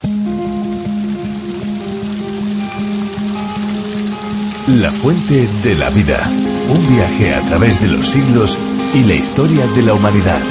La fuente de la vida. Un viaje a través de los siglos y la historia de la humanidad.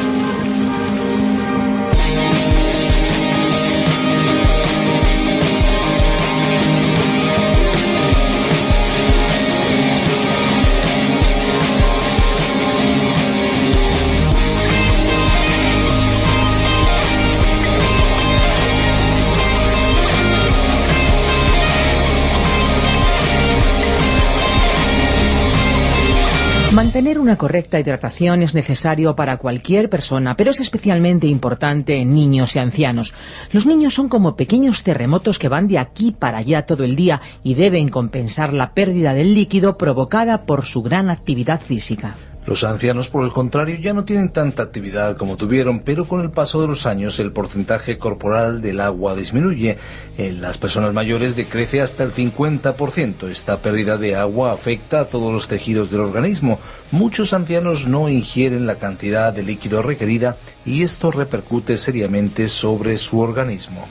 Mantener una correcta hidratación es necesario para cualquier persona, pero es especialmente importante en niños y ancianos. Los niños son como pequeños terremotos que van de aquí para allá todo el día y deben compensar la pérdida del líquido provocada por su gran actividad física. Los ancianos, por el contrario, ya no tienen tanta actividad como tuvieron, pero con el paso de los años el porcentaje corporal del agua disminuye. En las personas mayores decrece hasta el 50%. Esta pérdida de agua afecta a todos los tejidos del organismo. Muchos ancianos no ingieren la cantidad de líquido requerida y esto repercute seriamente sobre su organismo.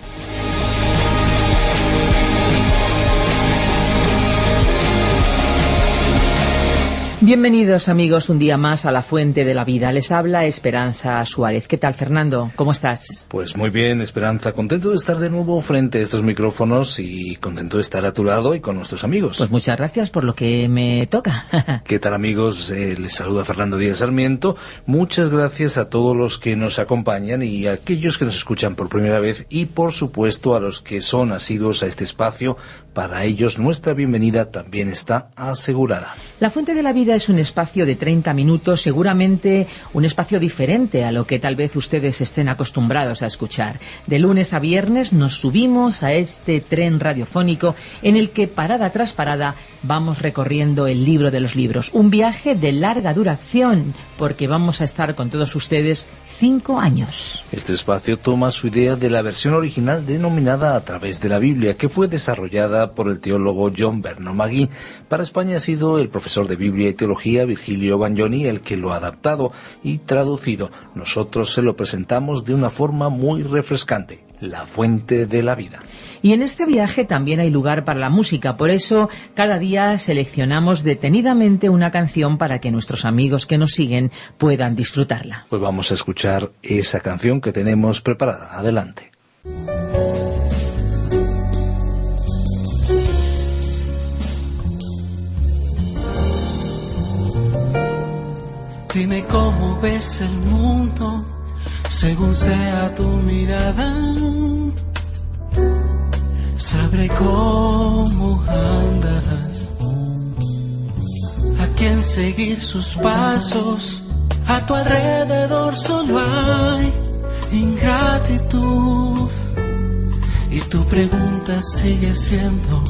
Bienvenidos amigos un día más a La Fuente de la Vida. Les habla Esperanza Suárez. ¿Qué tal, Fernando? ¿Cómo estás? Pues muy bien, Esperanza. Contento de estar de nuevo frente a estos micrófonos y contento de estar a tu lado y con nuestros amigos. Pues muchas gracias por lo que me toca. ¿Qué tal, amigos? Les saluda Fernando Díaz Sarmiento. Muchas gracias a todos los que nos acompañan y a aquellos que nos escuchan por primera vez y, por supuesto, a los que son asiduos a este espacio. Para ellos nuestra bienvenida también está asegurada. La Fuente de la Vida es un espacio de 30 minutos, seguramente un espacio diferente a lo que tal vez ustedes estén acostumbrados a escuchar. De lunes a viernes nos subimos a este tren radiofónico en el que parada tras parada vamos recorriendo el libro de los libros. Un viaje de larga duración porque vamos a estar con todos ustedes 5 años. Este espacio toma su idea de la versión original denominada A través de la Biblia, que fue desarrollada por el teólogo John Vernon McGee. Para España ha sido el profesor de Biblia y Teología Virgilio Bagnoni el que lo ha adaptado y traducido. Nosotros se lo presentamos de una forma muy refrescante. La Fuente de la Vida. Y en este viaje también hay lugar para la música, por eso cada día seleccionamos detenidamente una canción para que nuestros amigos que nos siguen puedan disfrutarla. Pues vamos a escuchar esa canción que tenemos preparada. Adelante. Dime cómo ves el mundo, según sea tu mirada. Sabré cómo andas, a quién seguir sus pasos. A tu alrededor solo hay ingratitud. Y tu pregunta sigue siendo: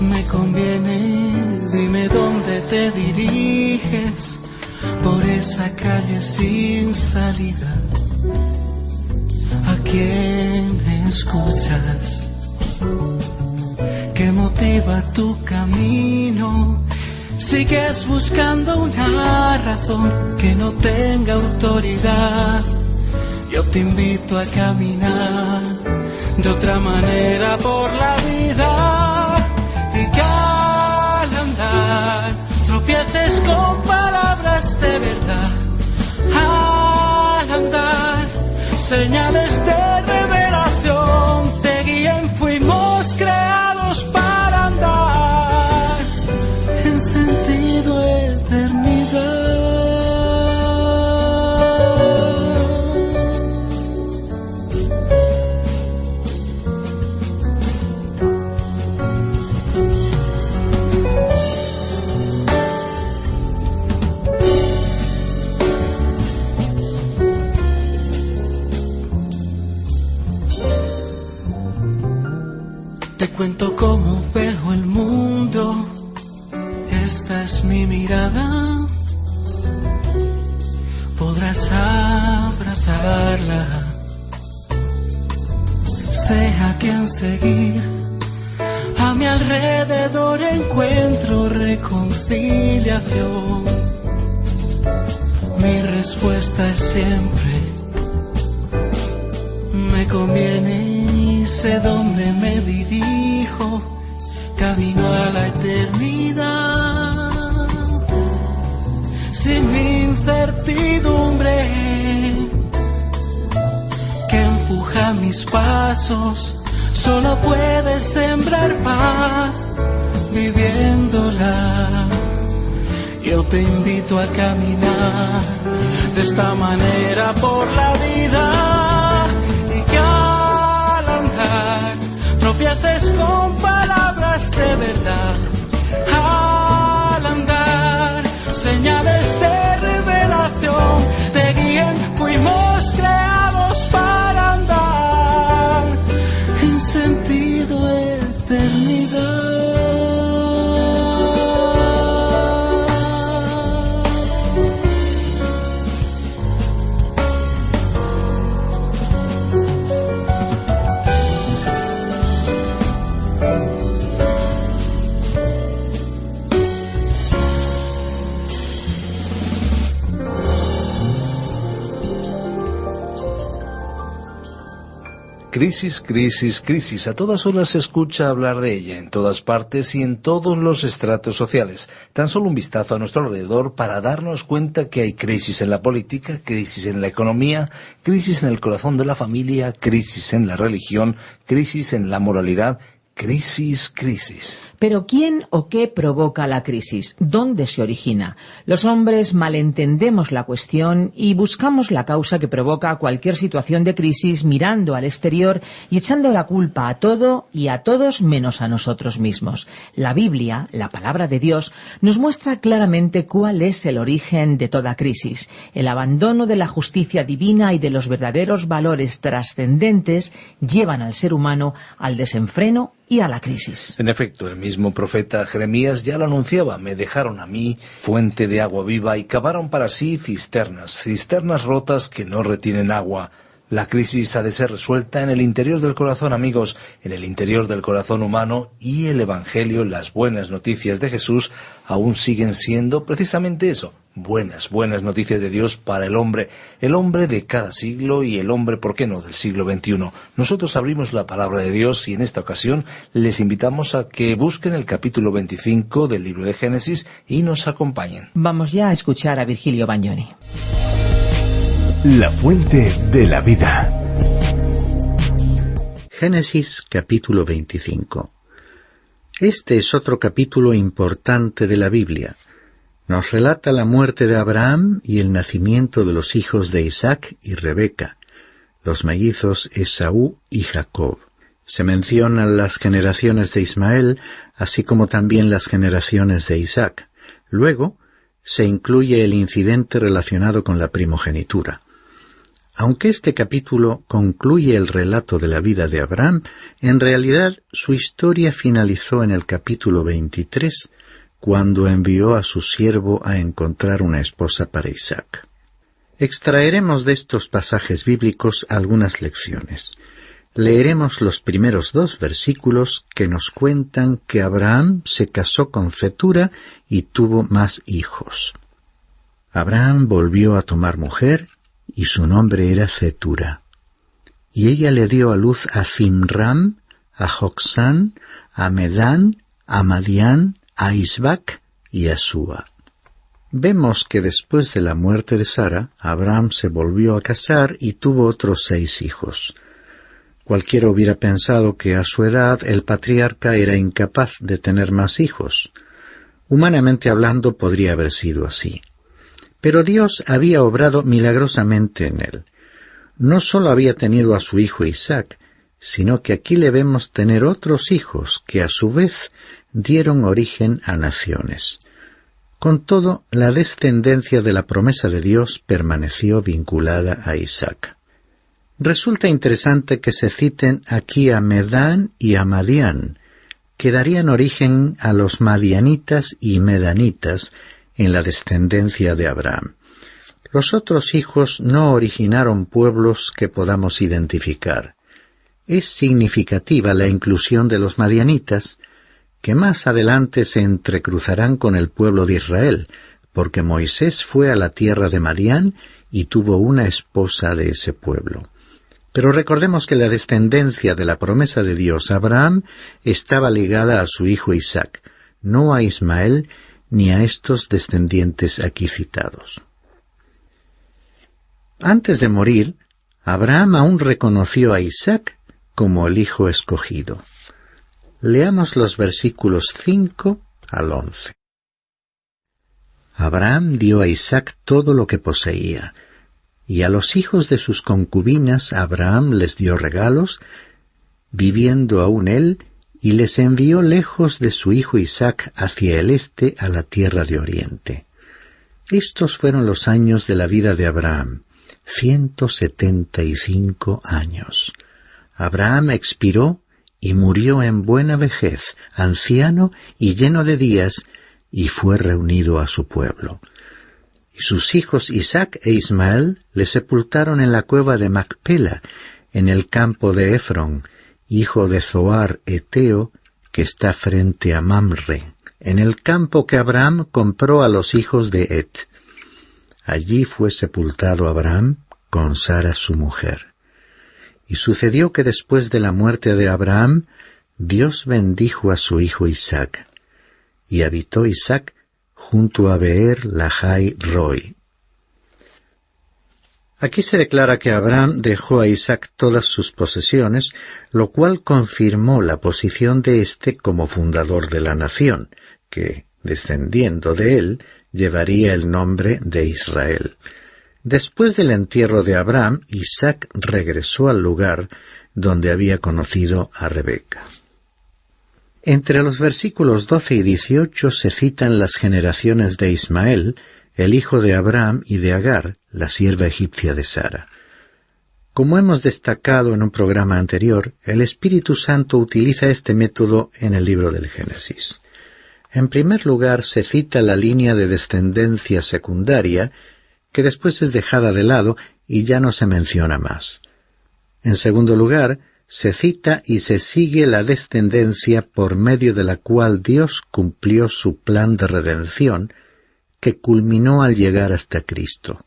¿me conviene? Dime dónde te diriges por esa calle sin salida. ¿A quién escuchas? ¿Qué motiva tu camino? ¿Sigues buscando una razón que no tenga autoridad? Yo te invito a caminar de otra manera por la vida y que al andar tropieces con palabras de verdad. Al andar señales de revelación te guíen, fuimos creados para andar en sentido eternidad. Te cuento cómo veo el mundo, esta es mi mirada. Podrás abrazarla, sé a quién seguir. A mi alrededor encuentro reconciliación. Mi respuesta es siempre: me conviene y sé dónde me dirijo, camino a la eternidad. Sin mi incertidumbre que empuja mis pasos, solo puedes sembrar paz viviéndola. Yo te invito a caminar de esta manera por la vida y que al andar tropieces con palabras de verdad. Al andar señales de revelación te guíen, fuimos creados para andar en sentido de eternidad. Crisis, crisis, crisis. A todas horas se escucha hablar de ella, en todas partes y en todos los estratos sociales. Tan solo un vistazo a nuestro alrededor para darnos cuenta que hay crisis en la política, crisis en la economía, crisis en el corazón de la familia, crisis en la religión, crisis en la moralidad. Crisis, crisis. Pero ¿quién o qué provoca la crisis? ¿Dónde se origina? Los hombres malentendemos la cuestión y buscamos la causa que provoca cualquier situación de crisis mirando al exterior y echando la culpa a todo y a todos menos a nosotros mismos. La Biblia, la palabra de Dios, nos muestra claramente cuál es el origen de toda crisis. El abandono de la justicia divina y de los verdaderos valores trascendentes llevan al ser humano al desenfreno y a la crisis. En efecto, el mismo profeta Jeremías ya lo anunciaba: me dejaron a mí fuente de agua viva y cavaron para sí cisternas rotas que no retienen agua. La crisis ha de ser resuelta en el interior del corazón, amigos, en el interior del corazón humano, y el Evangelio, las buenas noticias de Jesús, aún siguen siendo precisamente eso, buenas noticias de Dios para el hombre de cada siglo y el hombre, ¿por qué no?, del siglo XXI. Nosotros abrimos la palabra de Dios y en esta ocasión les invitamos a que busquen el capítulo 25 del libro de Génesis y nos acompañen. Vamos ya a escuchar a Virgilio Bagnoni. La fuente de la vida. Génesis capítulo 25. Este es otro capítulo importante de la Biblia. Nos relata la muerte de Abraham y el nacimiento de los hijos de Isaac y Rebeca, los mellizos Esaú y Jacob. Se mencionan las generaciones de Ismael, así como también las generaciones de Isaac. Luego, se incluye el incidente relacionado con la primogenitura. Aunque este capítulo concluye el relato de la vida de Abraham, en realidad su historia finalizó en el capítulo 23, cuando envió a su siervo a encontrar una esposa para Isaac. Extraeremos de estos pasajes bíblicos algunas lecciones. Leeremos los primeros 2 versículos que nos cuentan que Abraham se casó con Cetura y tuvo más hijos. Abraham volvió a tomar mujer y su nombre era Cetura. Y ella le dio a luz a Zimram, a Joksán, a Medán, a Madián, a Isbac y a Súa. Vemos que después de la muerte de Sara, Abraham se volvió a casar y tuvo otros 6 hijos. Cualquiera hubiera pensado que a su edad el patriarca era incapaz de tener más hijos. Humanamente hablando, podría haber sido así. Pero Dios había obrado milagrosamente en él. No solo había tenido a su hijo Isaac, sino que aquí le vemos tener otros hijos que a su vez dieron origen a naciones. Con todo, la descendencia de la promesa de Dios permaneció vinculada a Isaac. Resulta interesante que se citen aquí a Medán y a Madián, que darían origen a los madianitas y medanitas en la descendencia de Abraham. Los otros hijos no originaron pueblos que podamos identificar. Es significativa la inclusión de los madianitas, que más adelante se entrecruzarán con el pueblo de Israel, porque Moisés fue a la tierra de Madián y tuvo una esposa de ese pueblo. Pero recordemos que la descendencia de la promesa de Dios a Abraham estaba ligada a su hijo Isaac, no a Ismael ni a estos descendientes aquí citados. Antes de morir, Abraham aún reconoció a Isaac como el hijo escogido. Leamos los versículos 5 al 11. Abraham dio a Isaac todo lo que poseía, y a los hijos de sus concubinas Abraham les dio regalos, viviendo aún él, y les envió lejos de su hijo Isaac hacia el este a la tierra de oriente. Estos fueron los años de la vida de Abraham, 175 años. Abraham expiró y murió en buena vejez, anciano y lleno de días, y fue reunido a su pueblo. Y sus hijos Isaac e Ismael le sepultaron en la cueva de Macpela, en el campo de Efrón, hijo de Zoar Eteo, que está frente a Mamre, en el campo que Abraham compró a los hijos de Et. Allí fue sepultado Abraham con Sara su mujer. Y sucedió que después de la muerte de Abraham, Dios bendijo a su hijo Isaac. Y habitó Isaac junto a Beer Lahai Roi. Aquí se declara que Abraham dejó a Isaac todas sus posesiones, lo cual confirmó la posición de éste como fundador de la nación, que, descendiendo de él, llevaría el nombre de Israel. Después del entierro de Abraham, Isaac regresó al lugar donde había conocido a Rebeca. Entre los versículos 12 y 18 se citan las generaciones de Ismael, el hijo de Abraham, y de Agar, la sierva egipcia de Sara. Como hemos destacado en un programa anterior, el Espíritu Santo utiliza este método en el libro del Génesis. En primer lugar, se cita la línea de descendencia secundaria, que después es dejada de lado y ya no se menciona más. En segundo lugar, se cita y se sigue la descendencia por medio de la cual Dios cumplió su plan de redención, que culminó al llegar hasta Cristo.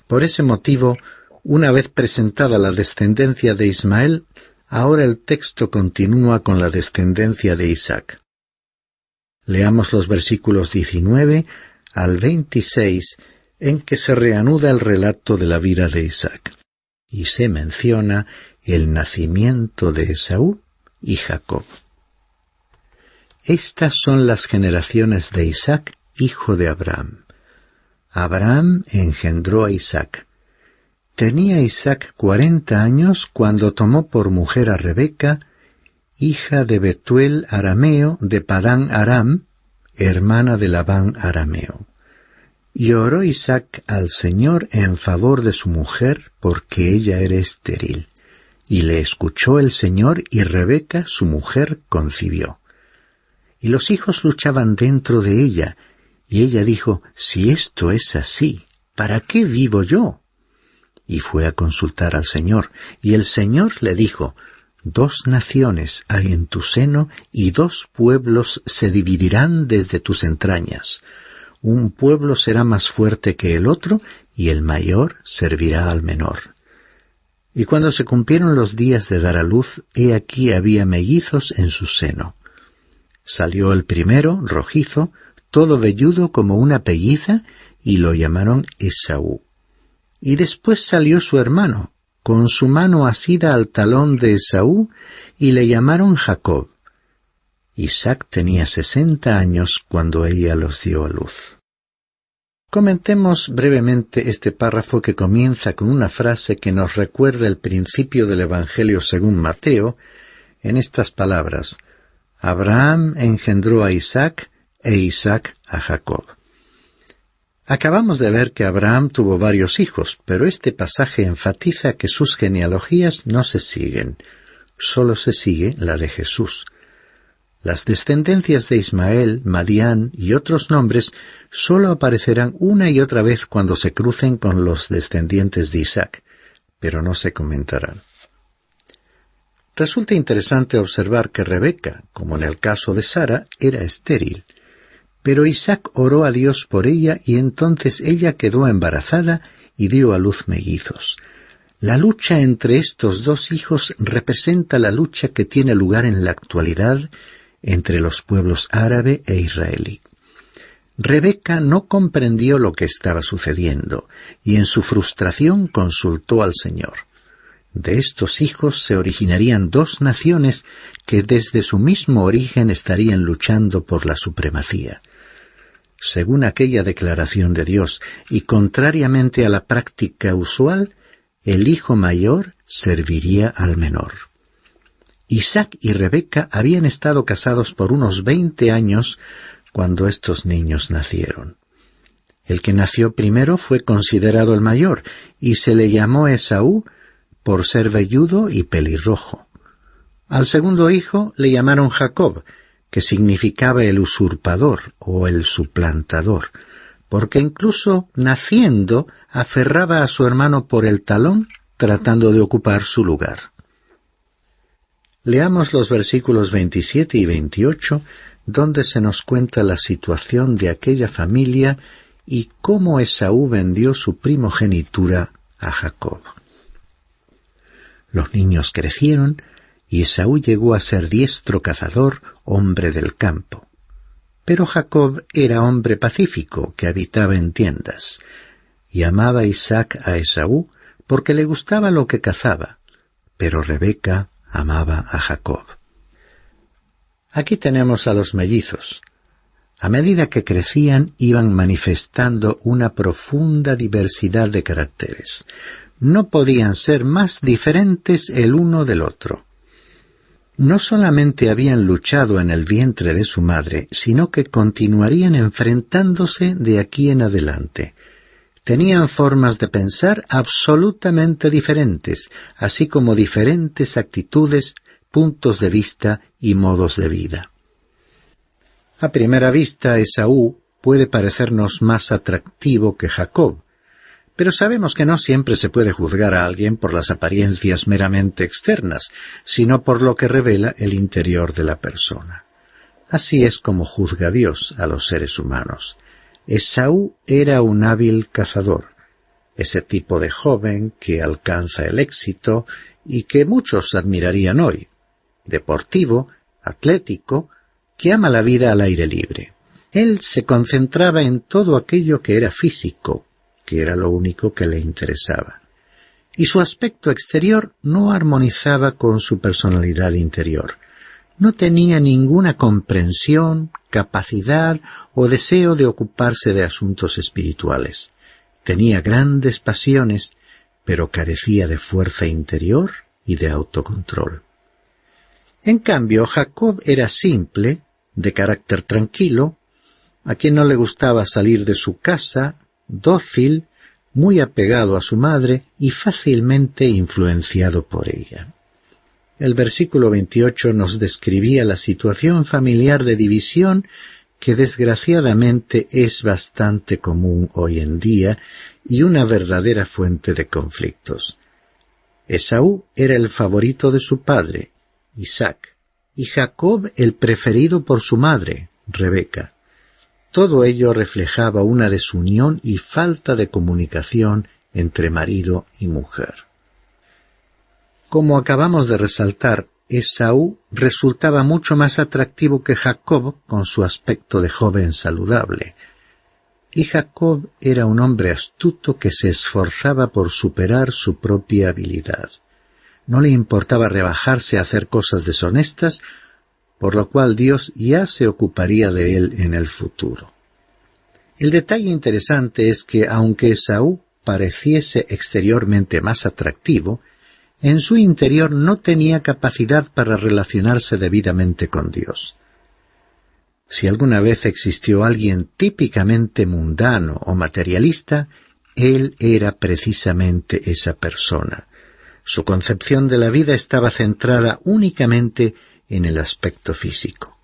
Por ese motivo, una vez presentada la descendencia de Ismael, ahora el texto continúa con la descendencia de Isaac. Leamos los versículos 19 al 26, en que se reanuda el relato de la vida de Isaac, y se menciona el nacimiento de Esaú y Jacob. Estas son las generaciones de Isaac, hijo de Abraham. Abraham engendró a Isaac. Tenía Isaac 40 años cuando tomó por mujer a Rebeca, hija de Betuel arameo de Padán Aram, hermana de Labán arameo. Y oró Isaac al Señor en favor de su mujer, porque ella era estéril. Y le escuchó el Señor, y Rebeca, su mujer, concibió. Y los hijos luchaban dentro de ella, y ella dijo, si esto es así, ¿para qué vivo yo? Y fue a consultar al Señor, y el Señor le dijo, 2 naciones hay en tu seno, y 2 pueblos se dividirán desde tus entrañas. Un pueblo será más fuerte que el otro, y el mayor servirá al menor. Y cuando se cumplieron los días de dar a luz, he aquí había mellizos en su seno. Salió el primero, rojizo, todo velludo como una pelliza, y lo llamaron Esaú. Y después salió su hermano, con su mano asida al talón de Esaú, y le llamaron Jacob. Isaac tenía 60 años cuando ella los dio a luz. Comentemos brevemente este párrafo que comienza con una frase que nos recuerda el principio del Evangelio según Mateo, en estas palabras: Abraham engendró a Isaac, e Isaac a Jacob. Acabamos de ver que Abraham tuvo varios hijos, pero este pasaje enfatiza que sus genealogías no se siguen, solo se sigue la de Jesús. Las descendencias de Ismael, Madián y otros nombres solo aparecerán una y otra vez cuando se crucen con los descendientes de Isaac, pero no se comentarán. Resulta interesante observar que Rebeca, como en el caso de Sara, era estéril, pero Isaac oró a Dios por ella y entonces ella quedó embarazada y dio a luz mellizos. La lucha entre estos dos hijos representa la lucha que tiene lugar en la actualidad entre los pueblos árabe e israelí. Rebeca no comprendió lo que estaba sucediendo y en su frustración consultó al Señor. De estos hijos se originarían dos naciones que desde su mismo origen estarían luchando por la supremacía. Según aquella declaración de Dios y contrariamente a la práctica usual, el hijo mayor serviría al menor. Isaac y Rebeca habían estado casados por unos 20 años cuando estos niños nacieron. El que nació primero fue considerado el mayor y se le llamó Esaú por ser velludo y pelirrojo. Al segundo hijo le llamaron Jacob, que significaba el usurpador o el suplantador, porque incluso naciendo aferraba a su hermano por el talón tratando de ocupar su lugar. Leamos los versículos 27 y 28, donde se nos cuenta la situación de aquella familia y cómo Esaú vendió su primogenitura a Jacob. Los niños crecieron y Esaú llegó a ser diestro cazador, hombre del campo. Pero Jacob era hombre pacífico que habitaba en tiendas, y amaba a Isaac a Esaú porque le gustaba lo que cazaba, pero Rebeca amaba a Jacob. Aquí tenemos a los mellizos. A medida que crecían iban manifestando una profunda diversidad de caracteres. No podían ser más diferentes el uno del otro. No solamente habían luchado en el vientre de su madre, sino que continuarían enfrentándose de aquí en adelante. Tenían formas de pensar absolutamente diferentes, así como diferentes actitudes, puntos de vista y modos de vida. A primera vista, Esaú puede parecernos más atractivo que Jacob, pero sabemos que no siempre se puede juzgar a alguien por las apariencias meramente externas, sino por lo que revela el interior de la persona. Así es como juzga Dios a los seres humanos. Esaú era un hábil cazador, ese tipo de joven que alcanza el éxito y que muchos admirarían hoy, deportivo, atlético, que ama la vida al aire libre. Él se concentraba en todo aquello que era físico, que era lo único que le interesaba. Y su aspecto exterior no armonizaba con su personalidad interior. No tenía ninguna comprensión, capacidad o deseo de ocuparse de asuntos espirituales. Tenía grandes pasiones, pero carecía de fuerza interior y de autocontrol. En cambio, Jacob era simple, de carácter tranquilo, a quien no le gustaba salir de su casa, dócil, muy apegado a su madre y fácilmente influenciado por ella. El versículo 28 nos describía la situación familiar de división que desgraciadamente es bastante común hoy en día y una verdadera fuente de conflictos. Esaú era el favorito de su padre, Isaac, y Jacob el preferido por su madre, Rebeca. Todo ello reflejaba una desunión y falta de comunicación entre marido y mujer. Como acabamos de resaltar, Esaú resultaba mucho más atractivo que Jacob con su aspecto de joven saludable. Y Jacob era un hombre astuto que se esforzaba por superar su propia habilidad. No le importaba rebajarse a hacer cosas deshonestas, por lo cual Dios ya se ocuparía de él en el futuro. El detalle interesante es que aunque Esaú pareciese exteriormente más atractivo, en su interior no tenía capacidad para relacionarse debidamente con Dios. Si alguna vez existió alguien típicamente mundano o materialista, él era precisamente esa persona. Su concepción de la vida estaba centrada únicamente en el aspecto físico.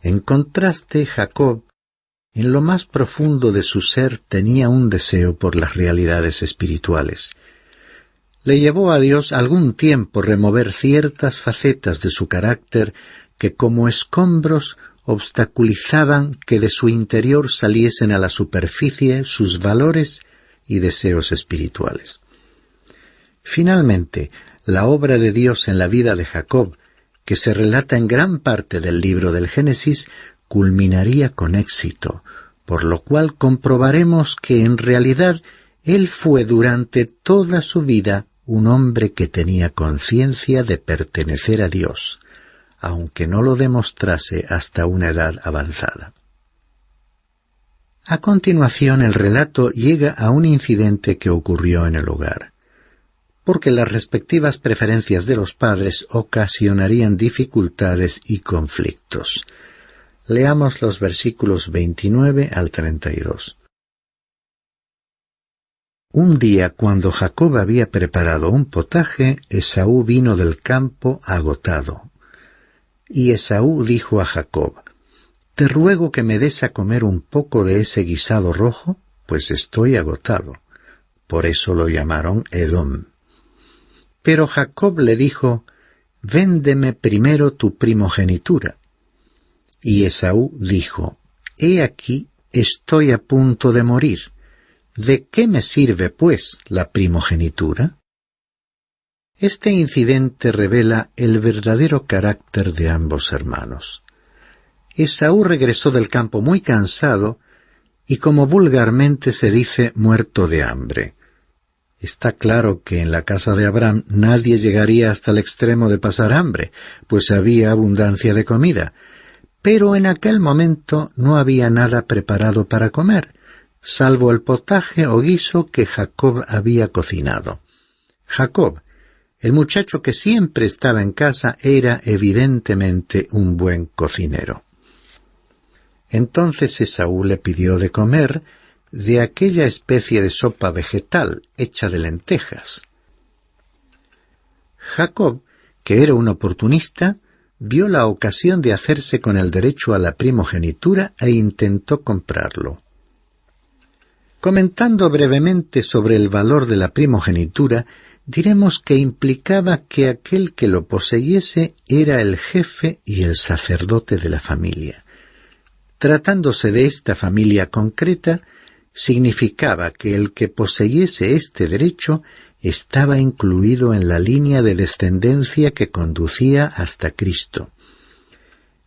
En contraste, Jacob, en lo más profundo de su ser, tenía un deseo por las realidades espirituales. Le llevó a Dios algún tiempo remover ciertas facetas de su carácter que como escombros obstaculizaban que de su interior saliesen a la superficie sus valores y deseos espirituales. Finalmente, la obra de Dios en la vida de Jacob, que se relata en gran parte del libro del Génesis, culminaría con éxito, por lo cual comprobaremos que en realidad él fue durante toda su vida un hombre que tenía conciencia de pertenecer a Dios, aunque no lo demostrase hasta una edad avanzada. A continuación, el relato llega a un incidente que ocurrió en el hogar, porque las respectivas preferencias de los padres ocasionarían dificultades y conflictos. Leamos los versículos 29 al 32. Un día, cuando Jacob había preparado un potaje, Esaú vino del campo agotado. Y Esaú dijo a Jacob: «Te ruego que me des a comer un poco de ese guisado rojo, pues estoy agotado». Por eso lo llamaron Edom. Pero Jacob le dijo: «Véndeme primero tu primogenitura». Y Esaú dijo: «He aquí, estoy a punto de morir. ¿De qué me sirve, pues, la primogenitura?». Este incidente revela el verdadero carácter de ambos hermanos. Esaú regresó del campo muy cansado y, como vulgarmente se dice, muerto de hambre. Está claro que en la casa de Abraham nadie llegaría hasta el extremo de pasar hambre, pues había abundancia de comida. Pero en aquel momento no había nada preparado para comer, salvo el potaje o guiso que Jacob había cocinado. Jacob, el muchacho que siempre estaba en casa, era evidentemente un buen cocinero. Entonces Esaú le pidió de comer de aquella especie de sopa vegetal hecha de lentejas. Jacob, que era un oportunista, vio la ocasión de hacerse con el derecho a la primogenitura e intentó comprarlo. Comentando brevemente sobre el valor de la primogenitura, diremos que implicaba que aquel que lo poseyese era el jefe y el sacerdote de la familia. Tratándose de esta familia concreta, significaba que el que poseyese este derecho estaba incluido en la línea de descendencia que conducía hasta Cristo.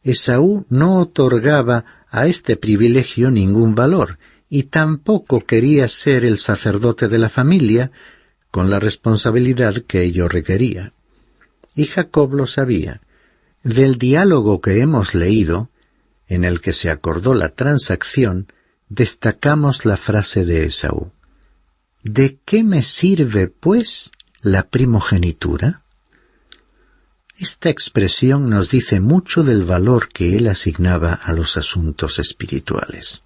Esaú no otorgaba a este privilegio ningún valor, y tampoco quería ser el sacerdote de la familia, con la responsabilidad que ello requería. Y Jacob lo sabía. Del diálogo que hemos leído, en el que se acordó la transacción, destacamos la frase de Esaú: «¿De qué me sirve, pues, la primogenitura?». Esta expresión nos dice mucho del valor que él asignaba a los asuntos espirituales.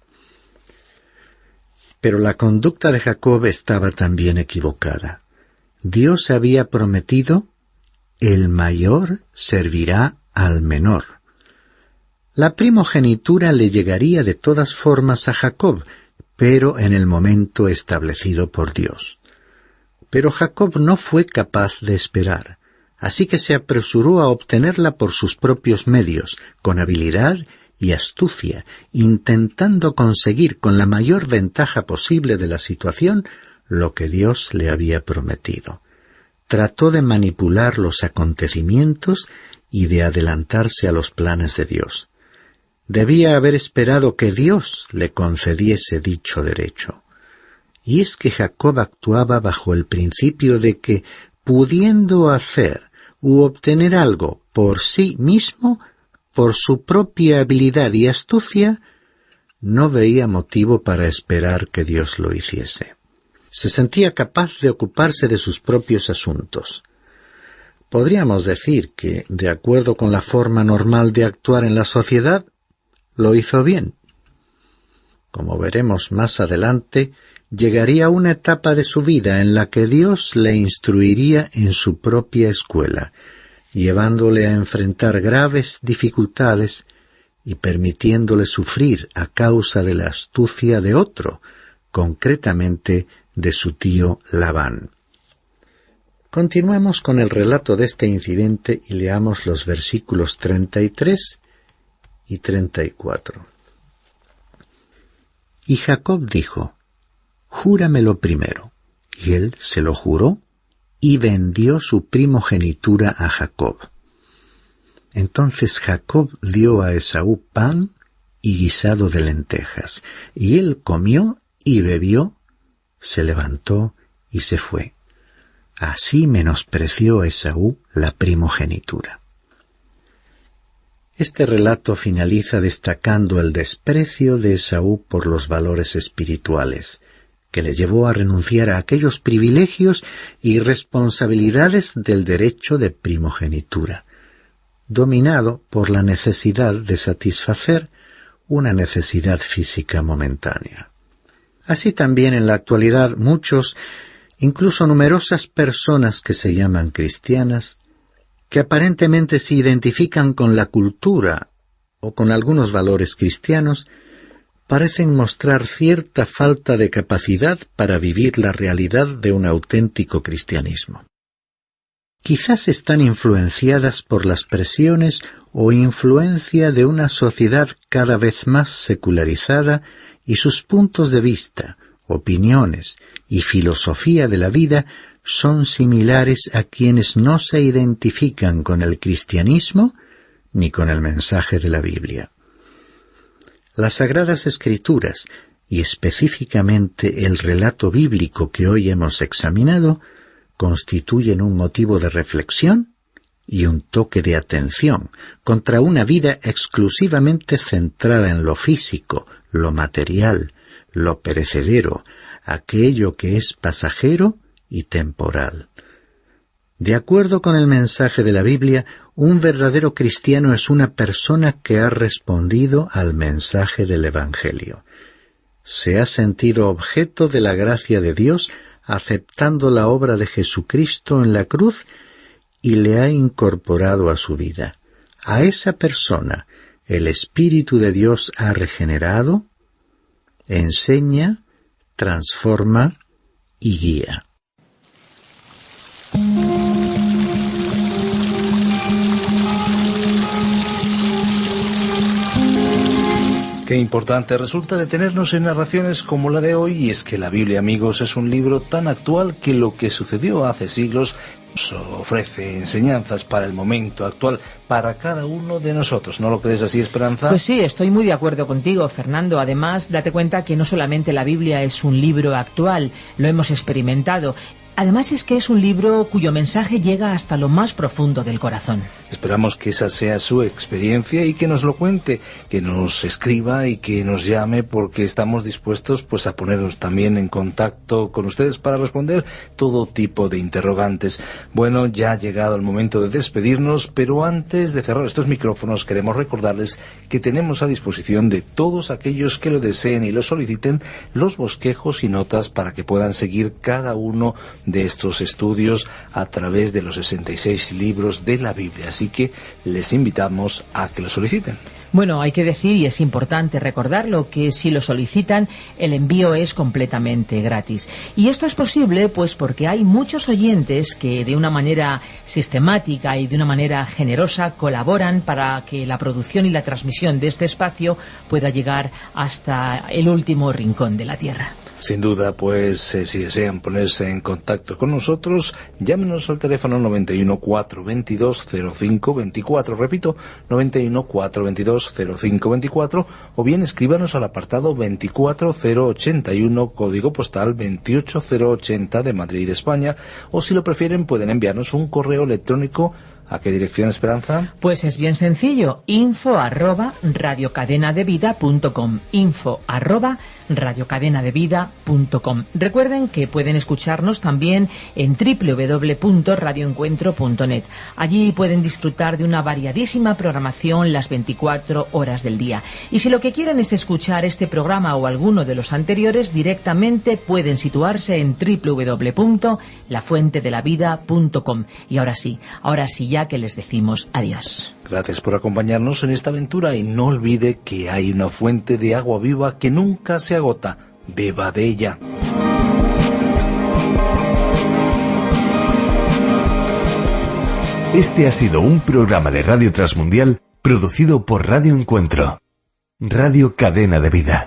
Pero la conducta de Jacob estaba también equivocada. Dios había prometido: «El mayor servirá al menor». La primogenitura le llegaría de todas formas a Jacob, pero en el momento establecido por Dios. Pero Jacob no fue capaz de esperar, así que se apresuró a obtenerla por sus propios medios, con habilidad y astucia, intentando conseguir con la mayor ventaja posible de la situación lo que Dios le había prometido. Trató de manipular los acontecimientos y de adelantarse a los planes de Dios. Debía haber esperado que Dios le concediese dicho derecho. Y es que Jacob actuaba bajo el principio de que, pudiendo hacer u obtener algo por sí mismo, por su propia habilidad y astucia, no veía motivo para esperar que Dios lo hiciese. Se sentía capaz de ocuparse de sus propios asuntos. Podríamos decir que, de acuerdo con la forma normal de actuar en la sociedad, lo hizo bien. Como veremos más adelante, llegaría una etapa de su vida en la que Dios le instruiría en su propia escuela, llevándole a enfrentar graves dificultades y permitiéndole sufrir a causa de la astucia de otro, concretamente de su tío Labán. Continuemos con el relato de este incidente y leamos los versículos 33 y 34. Y Jacob dijo: «Júramelo primero». Y él se lo juró y vendió su primogenitura a Jacob. Entonces Jacob dio a Esaú pan y guisado de lentejas, y él comió y bebió, se levantó y se fue. Así menospreció Esaú la primogenitura. Este relato finaliza destacando el desprecio de Esaú por los valores espirituales, que le llevó a renunciar a aquellos privilegios y responsabilidades del derecho de primogenitura, dominado por la necesidad de satisfacer una necesidad física momentánea. Así también en la actualidad muchos, incluso numerosas personas que se llaman cristianas, que aparentemente se identifican con la cultura o con algunos valores cristianos, parecen mostrar cierta falta de capacidad para vivir la realidad de un auténtico cristianismo. Quizás están influenciadas por las presiones o influencia de una sociedad cada vez más secularizada y sus puntos de vista, opiniones y filosofía de la vida son similares a quienes no se identifican con el cristianismo ni con el mensaje de la Biblia. Las Sagradas Escrituras, y específicamente el relato bíblico que hoy hemos examinado, constituyen un motivo de reflexión y un toque de atención contra una vida exclusivamente centrada en lo físico, lo material, lo perecedero, aquello que es pasajero y temporal. De acuerdo con el mensaje de la Biblia, un verdadero cristiano es una persona que ha respondido al mensaje del Evangelio. Se ha sentido objeto de la gracia de Dios aceptando la obra de Jesucristo en la cruz y le ha incorporado a su vida. A esa persona el Espíritu de Dios ha regenerado, enseña, transforma y guía. Qué importante resulta detenernos en narraciones como la de hoy, y es que la Biblia, amigos, es un libro tan actual que lo que sucedió hace siglos nos ofrece enseñanzas para el momento actual, para cada uno de nosotros. ¿No lo crees así, Esperanza? Pues sí, estoy muy de acuerdo contigo, Fernando. Además, date cuenta que no solamente la Biblia es un libro actual, lo hemos experimentado. Además es que es un libro cuyo mensaje llega hasta lo más profundo del corazón. Esperamos que esa sea su experiencia y que nos lo cuente, que nos escriba y que nos llame, porque estamos dispuestos pues a ponernos también en contacto con ustedes para responder todo tipo de interrogantes. Bueno, ya ha llegado el momento de despedirnos, pero antes de cerrar estos micrófonos queremos recordarles que tenemos a disposición de todos aquellos que lo deseen y lo soliciten los bosquejos y notas para que puedan seguir cada uno de estos estudios a través de los 66 libros de la Biblia. Así que les invitamos a que lo soliciten. Bueno, hay que decir, y es importante recordarlo, que si lo solicitan, el envío es completamente gratis. Y esto es posible pues porque hay muchos oyentes que de una manera sistemática y de una manera generosa colaboran para que la producción y la transmisión de este espacio pueda llegar hasta el último rincón de la tierra. Sin duda, pues si desean ponerse en contacto con nosotros, llámenos al teléfono 91 422 0524, repito, 91 422 0524, o bien escríbanos al apartado 24081, código postal 28080 de Madrid, España, o si lo prefieren pueden enviarnos un correo electrónico. ¿A qué dirección, Esperanza? Pues es bien sencillo, info@radiocadenadevida.com, info@radiocadenadevida.com. Recuerden que pueden escucharnos también en www.radioencuentro.net. Allí pueden disfrutar de una variadísima programación las 24 horas del día. Y si lo que quieren es escuchar este programa o alguno de los anteriores, directamente pueden situarse en www.lafuentedelavida.com. Y ahora sí, ya que les decimos adiós. Gracias por acompañarnos en esta aventura y no olvide que hay una fuente de agua viva que nunca se agota. Beba de ella. Este ha sido un programa de Radio Transmundial producido por Radio Encuentro, Radio Cadena de Vida.